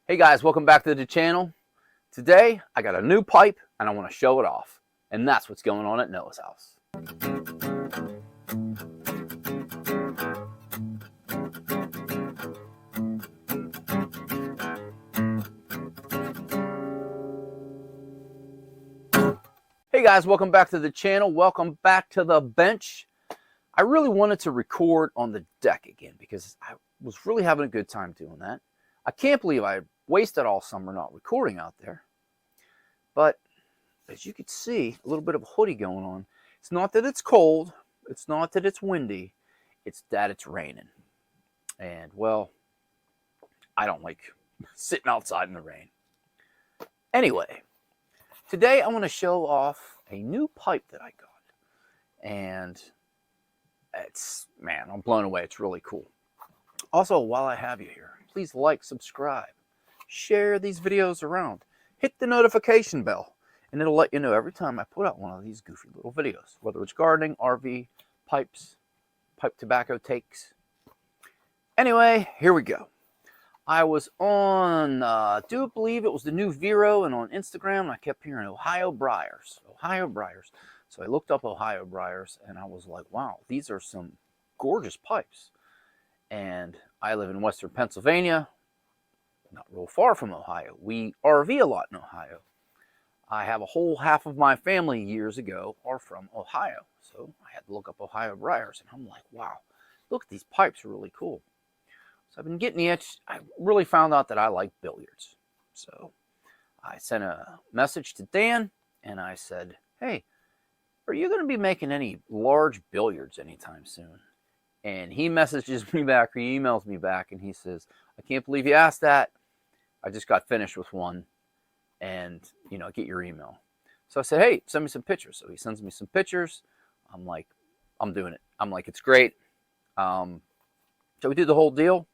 Hey guys, welcome back to the channel. Today I got a new pipe and I want to show it off. And that's what's going on at Noah's house. Hey guys, welcome back to the channel. Welcome back to the bench. I really wanted to record on the deck again because I was really having a good time doing that. I can't believe I wasted all summer not recording out there. But as you can see, a little bit of a hoodie going on. It's not that it's cold. It's not that it's windy. It's that it's raining. And, well, I don't like sitting outside in the rain. Anyway, today I want to show off a new pipe that I got. And it's, man, I'm blown away. It's really cool. Also, while I have you here, please like, subscribe, share these videos around. Hit the notification bell, and it'll let you know every time I put out one of these goofy little videos, whether it's gardening, RV, pipes, pipe tobacco takes. Anyway, here we go. I was on, do believe it was the new Vero, and on Instagram, and I kept hearing Ohio Briars, Ohio Briars. So I looked up Ohio Briars, and I was like, wow, these are some gorgeous pipes. And I live in Western Pennsylvania, not real far from Ohio. We RV a lot in Ohio. I have a whole half of my family years ago are from Ohio. So I had to look up Ohio Briars, and I'm like, wow, look, these pipes are really cool. So I've been getting the itch. I really found out that I like billiards. So I sent a message to Dan, and I said, hey, are you going to be making any large billiards anytime soon? And he messages me back, or he emails me back, and he says, I can't believe you asked that. I just got finished with one, and, you know, get your email. So I said, hey, send me some pictures. So he sends me some pictures. I'm like, I'm doing it. I'm like, it's great. So we did the whole deal,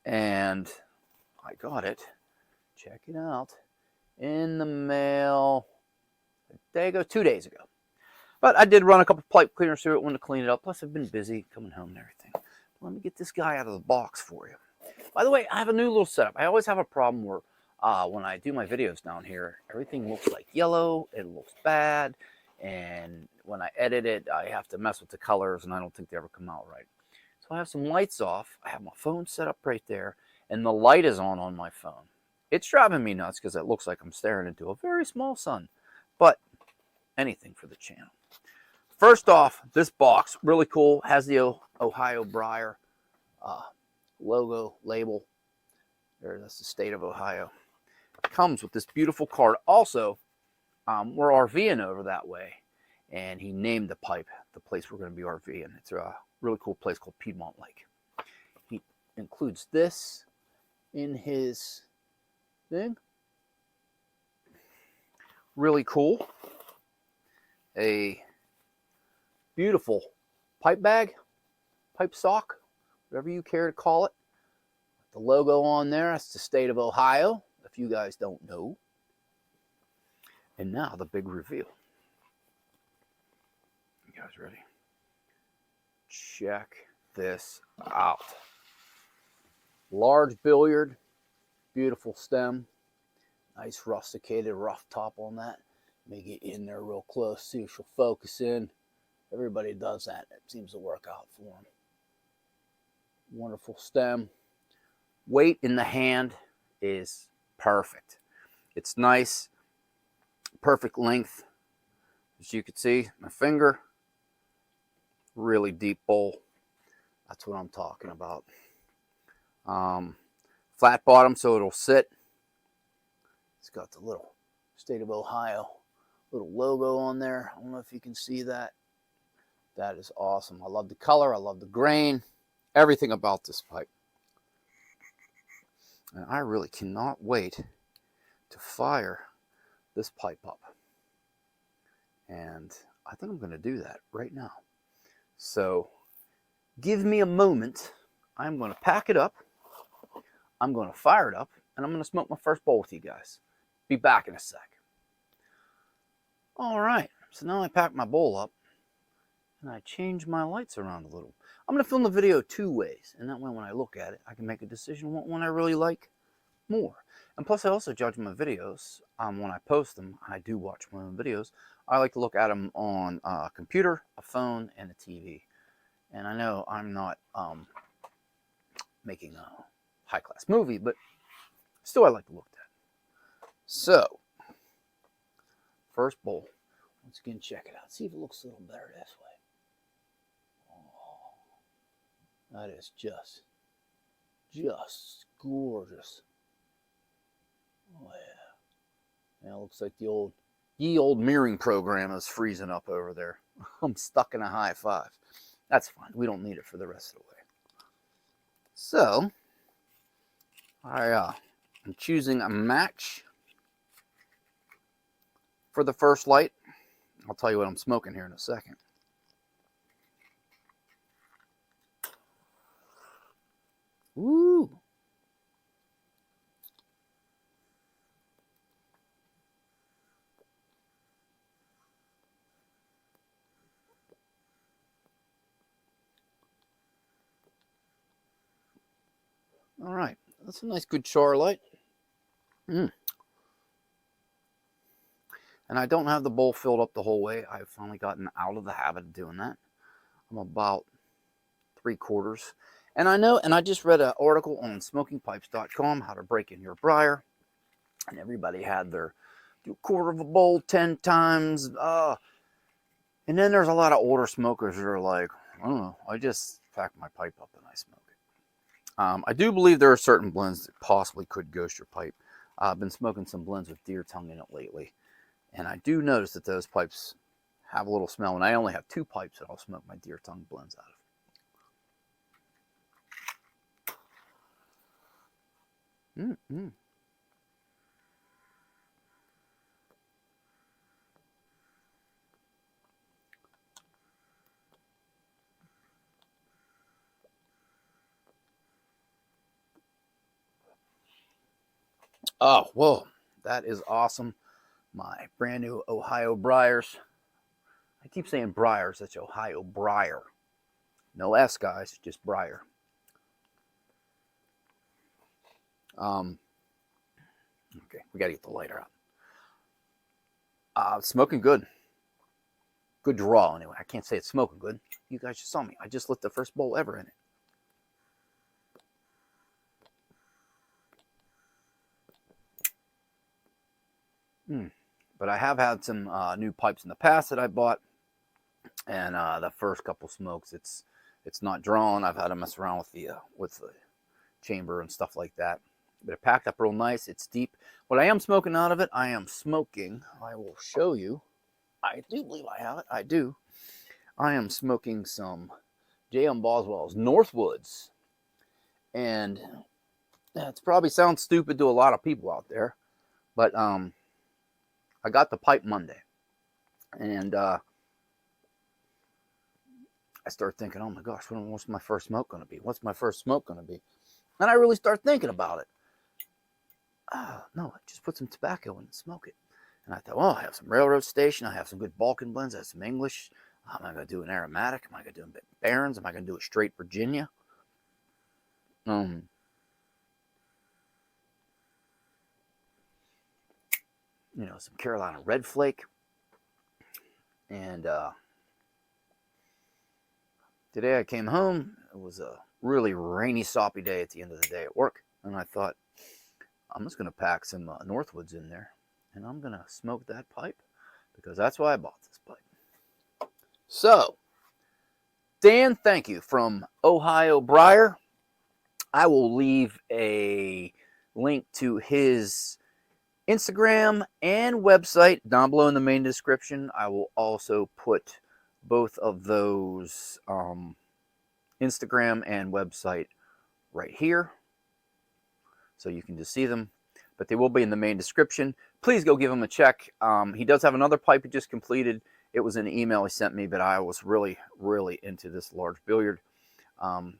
and I got it. Check it out. In the mail. There you go, 2 days ago. But I did run a couple pipe cleaners through it, wanted to clean it up. Plus, I've been busy coming home and everything. Let me get this guy out of the box for you. By the way, I have a new little setup. I always have a problem where when I do my videos down here, everything looks like yellow. It looks bad. And when I edit it, I have to mess with the colors, and I don't think they ever come out right. So I have some lights off. I have my phone set up right there, and the light is on my phone. It's driving me nuts because it looks like I'm staring into a very small sun. But anything for the channel. First off, this box, really cool, has the Ohio Briar logo, label. There, that's the state of Ohio. It comes with this beautiful card. Also, we're RVing over that way, and he named the pipe, the place we're going to be RVing. It's a really cool place called Piedmont Lake. He includes this in his thing. Really cool. A beautiful pipe bag, pipe sock, whatever you care to call it. The logo on there, that's the state of Ohio, if you guys don't know. And now the big reveal. You guys ready? Check this out. Large billiard, beautiful stem, nice rusticated rough top on that. Let me get in there real close, see if she'll focus in. Everybody does that. It seems to work out for them. Wonderful stem. Weight in the hand is perfect. It's nice, perfect length. As you can see, my finger, really deep bowl. That's what I'm talking about. Flat bottom so it'll sit. It's got the little state of Ohio little logo on there. I don't know if you can see that. That is awesome. I love the color. I love the grain. Everything about this pipe. And I really cannot wait to fire this pipe up. And I think I'm going to do that right now. So give me a moment. I'm going to pack it up. I'm going to fire it up. And I'm going to smoke my first bowl with you guys. Be back in a sec. All right. So now I pack my bowl up. And I change my lights around a little. I'm going to film the video two ways, and that way when I look at it, I can make a decision what one I really like more. And plus, I also judge my videos when I post them. I do watch my own videos. I like to look at them on a computer, a phone, and a TV. And I know I'm not making a high-class movie, but still I like to look at that. So, first bowl. Once again, check it out. See if it looks a little better this way. Oh, that is just gorgeous. Oh yeah. Now it looks like the ye old mirroring program is freezing up over there. I'm stuck in a high 5. That's fine. We don't need it for the rest of the way. So, I'm choosing a match for the first light. I'll tell you what I'm smoking here in a second. Woo! All right, that's a nice good char light. And I don't have the bowl filled up the whole way. I've finally gotten out of the habit of doing that. I'm about 3/4. And I know, and I just read an article on smokingpipes.com, how to break in your briar. And everybody had their do 1/4 of a bowl 10 times. And then there's a lot of older smokers that are like, I don't know, I just pack my pipe up and I smoke it. I do believe there are certain blends that possibly could ghost your pipe. I've been smoking some blends with deer tongue in it lately. And I do notice that those pipes have a little smell. And I only have 2 pipes that I'll smoke my deer tongue blends out of. Oh, whoa, that is awesome. My brand new Ohio Briars. I keep saying Briars, that's Ohio Briar. No S, guys, just Briar. Okay, we got to get the lighter out. Smoking good. Good draw, anyway. I can't say it's smoking good. You guys just saw me. I just lit the first bowl ever in it. But I have had some new pipes in the past that I bought, and the first couple smokes, it's not drawn. I've had to mess around with the chamber and stuff like that. But it packed up real nice. It's deep. What I am smoking out of it, I will show you. I do believe I have it. I do. I am smoking some J.M. Boswell's Northwoods. And it probably sounds stupid to a lot of people out there, but I got the pipe Monday. And I started thinking, oh my gosh, what's my first smoke going to be? What's my first smoke going to be? And I really start thinking about it. No, I just put some tobacco in and smoke it. And I thought, well, I have some Railroad Station. I have some good Balkan blends. I have some English. Am I going to do an aromatic? Am I going to do a Barons? Am I going to do a straight Virginia? You know, some Carolina Red Flake. And today I came home. It was a really rainy, soppy day at the end of the day at work. And I thought, I'm just going to pack some Northwoods in there. And I'm going to smoke that pipe because that's why I bought this pipe. So, Dan, thank you, from Ohio Briar. I will leave a link to his Instagram and website down below in the main description. I will also put both of those Instagram and website right here, so you can just see them, but they will be in the main description. Please go give him a check. He does have another pipe he just completed. It was an email he sent me, but I was really, really into this large billiard. And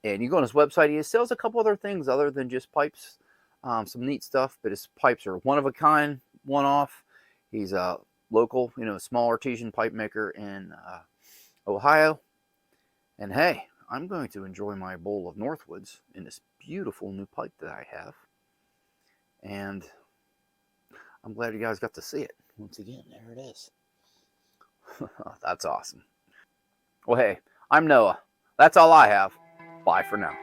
you go on his website, he sells a couple other things other than just pipes. Some neat stuff, but his pipes are one of a kind, one off. He's a local, small artesian pipe maker in Ohio. And hey, I'm going to enjoy my bowl of Northwoods in this beautiful new pipe that I have. And I'm glad you guys got to see it. Once again, there it is. That's awesome. Well, hey, I'm Noah. That's all I have. Bye for now.